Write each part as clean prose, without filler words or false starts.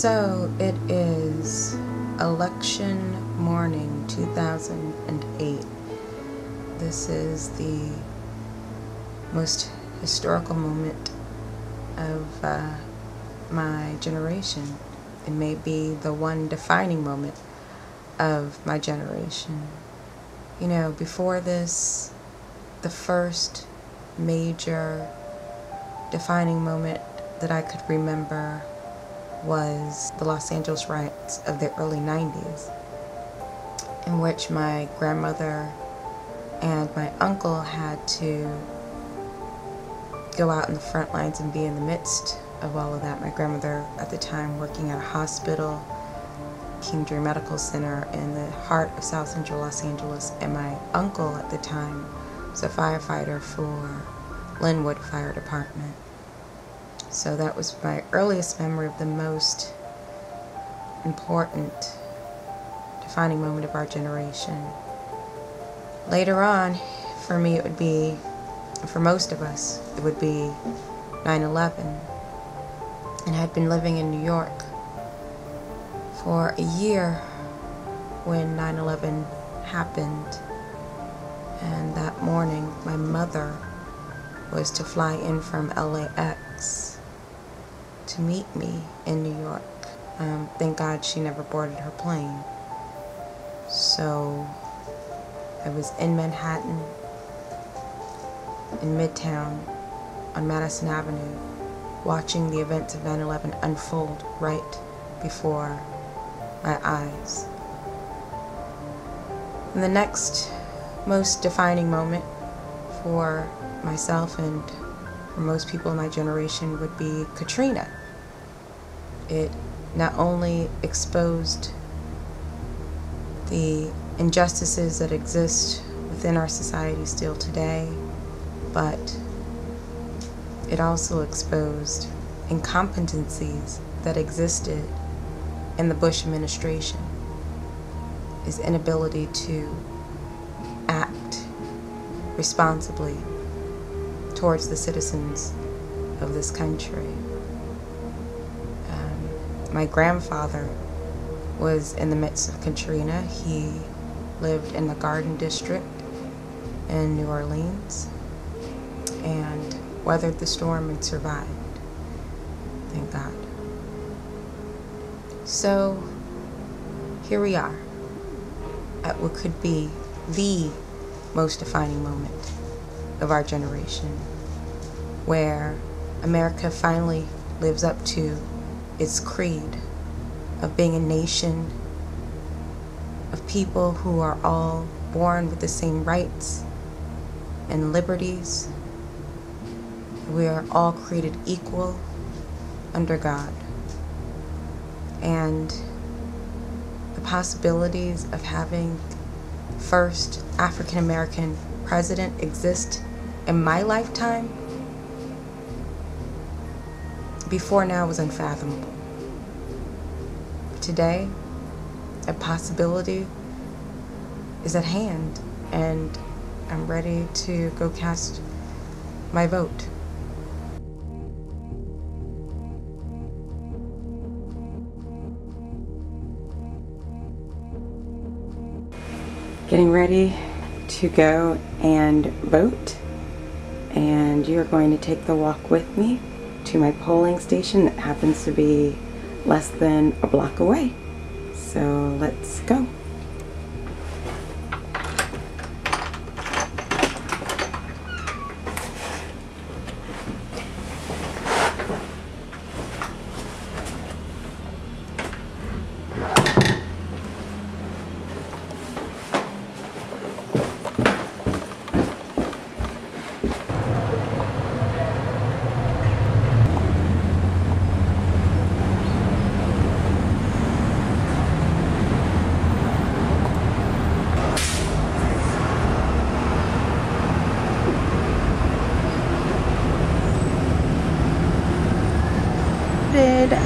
So it is election morning 2008. This is the most historical moment of my generation. It may be the one defining moment of my generation. You know, before this, the first major defining moment that I could remember was the Los Angeles riots of the early 90s, in which my grandmother and my uncle had to go out in the front lines and be in the midst of all of that. My grandmother at the time working at a hospital, King Drew Medical Center in the heart of South Central Los Angeles, and my uncle at the time was a firefighter for Linwood Fire Department. So that was my earliest memory of the most important defining moment of our generation. Later on, for me it would be, for most of us, it would be 9/11. And I had been living in New York for a year when 9/11 happened. And that morning, my mother was to fly in from LAX to meet me in New York. Thank God she never boarded her plane. So I was in Manhattan, in Midtown, on Madison Avenue, watching the events of 9/11 unfold right before my eyes. And the next most defining moment for myself and for most people in my generation would be Katrina. It not only exposed the injustices that exist within our society still today, but it also exposed incompetencies that existed in the Bush administration, his inability to act responsibly towards the citizens of this country. My grandfather was in the midst of Katrina. He lived in the Garden District in New Orleans and weathered the storm and survived. Thank God. So here we are at what could be the most defining moment of our generation, where America finally lives up to its creed of being a nation of people who are all born with the same rights and liberties. We are all created equal under God. And the possibilities of having first African American president exist in my lifetime before now was unfathomable. Today, a possibility is at hand, and I'm ready to go cast my vote. Getting ready to go and vote, and you're going to take the walk with me to my polling station that happens to be less than a block away. So let's go.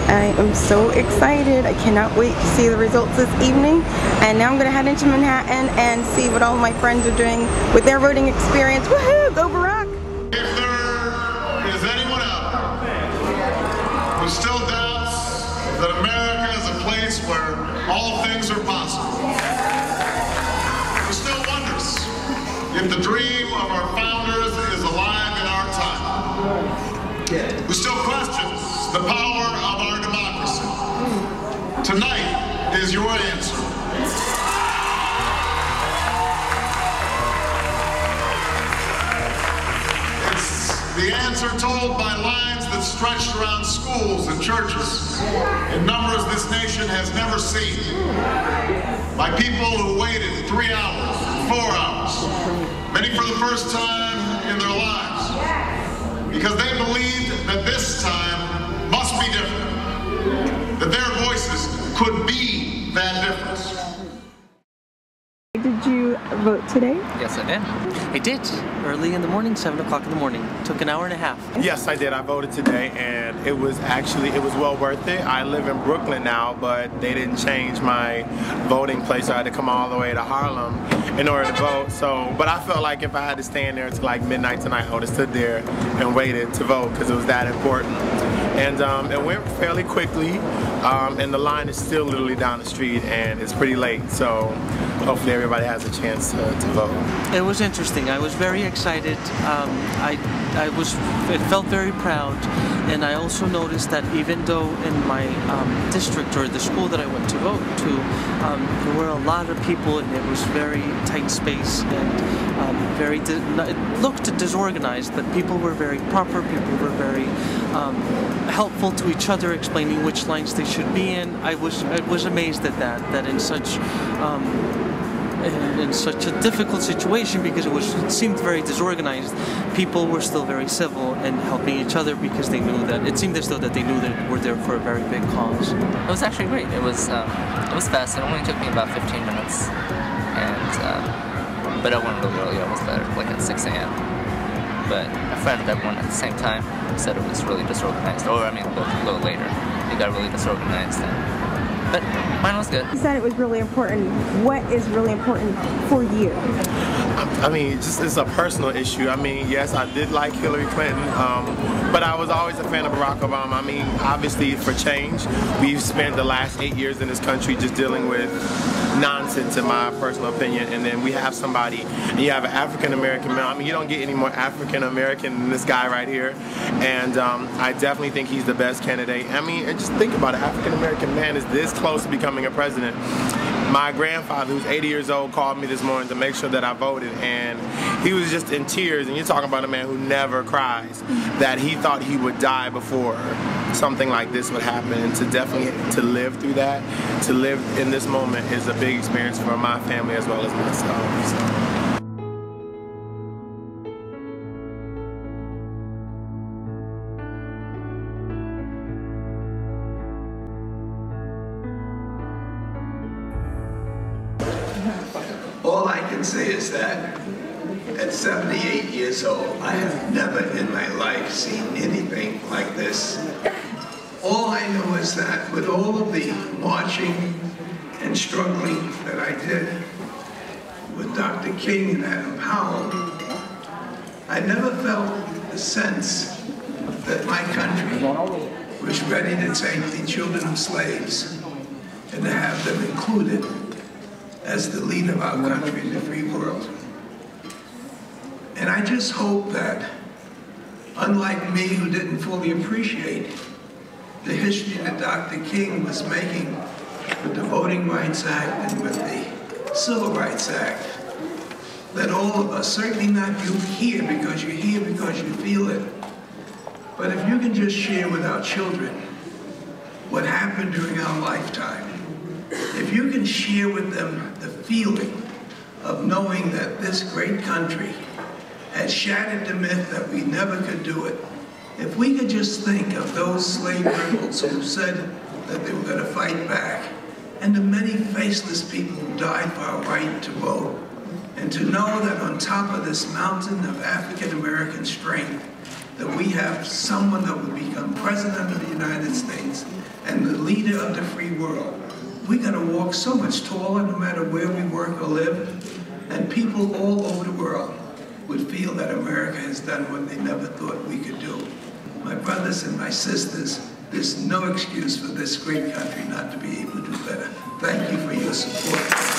I am so excited. I cannot wait to see the results this evening. And now I'm going to head into Manhattan and see what all my friends are doing with their voting experience. Woohoo! Go Barack! If there is anyone out who still doubts that America where all things are possible. We're still wonders if the dream of our founders is alive in our time. We still question the power of our democracy. Tonight is your answer. The answer told by lines that stretched around schools and churches in numbers this nation has never seen. By people who waited 3 hours, 4 hours, many for the first time in their lives, because they believed that this time must be different, that their voices could be that difference. Did you vote today? Yes, I did. I did. Early in the morning, 7 o'clock in the morning. Took an hour and a half. Yes, I did. I voted today, and it was well worth it. I live in Brooklyn now, but they didn't change my voting place. So I had to come all the way to Harlem in order to vote. But I felt like if I had to stand there until like midnight tonight, I would have stood there and waited to vote because it was that important. And it went fairly quickly, and the line is still literally down the street, and it's pretty late. So hopefully everybody has a chance to vote. It was interesting. I was very excited. It felt very proud, and I also noticed that even though in my district or the school that I went to vote to, there were a lot of people, and it was very tight space and it looked disorganized, but people were very proper. People were very helpful to each other, explaining which lines they should be in. I was amazed at that in such a difficult situation, because it seemed very disorganized, people were still very civil and helping each other because they knew that, it seemed as though that they knew that we're there for a very big cause. It was actually great. It was fast. It only took me about 15 minutes, but I went really early. I was there like at 6 a.m. But a friend that went at the same time said it was really disorganized, or I mean a little later. It got really disorganized. But mine was good. You said it was really important. What is really important for you? I mean, it's a personal issue. I mean, yes, I did like Hillary Clinton, but I was always a fan of Barack Obama. I mean, obviously for change, we've spent the last 8 years in this country just dealing with nonsense, in my personal opinion, and then we have somebody, and you have an African-American man. I mean, you don't get any more African-American than this guy right here, and I definitely think he's the best candidate. I mean, just think about it, African-American man is this close to becoming a president. My grandfather, who's 80 years old, called me this morning to make sure that I voted, and he was just in tears, and you're talking about a man who never cries, that he thought he would die before something like this would happen, and to live through that, to live in this moment is a big experience for my family as well as myself. So. All I can say is that at 78 years old, I have never in my life seen anything like this. All I know is that with all of the marching and struggling that I did with Dr. King and Adam Powell, I never felt the sense that my country was ready to take the children of slaves and to have them included as the leader of our country in the free world. And I just hope that, unlike me, who didn't fully appreciate the history that Dr. King was making with the Voting Rights Act and with the Civil Rights Act, that all of us, certainly not you here because you're here because you feel it, but if you can just share with our children what happened during our lifetime, if you can share with them the feeling of knowing that this great country has shattered the myth that we never could do it, if we could just think of those slave rebels who said that they were going to fight back, and the many faceless people who died for our right to vote, and to know that on top of this mountain of African-American strength, that we have someone that will become President of the United States and the leader of the free world. We're going to walk so much taller no matter where we work or live, and people all over the world would feel that America has done what they never thought we could do. My brothers and my sisters, there's no excuse for this great country not to be able to do better. Thank you for your support.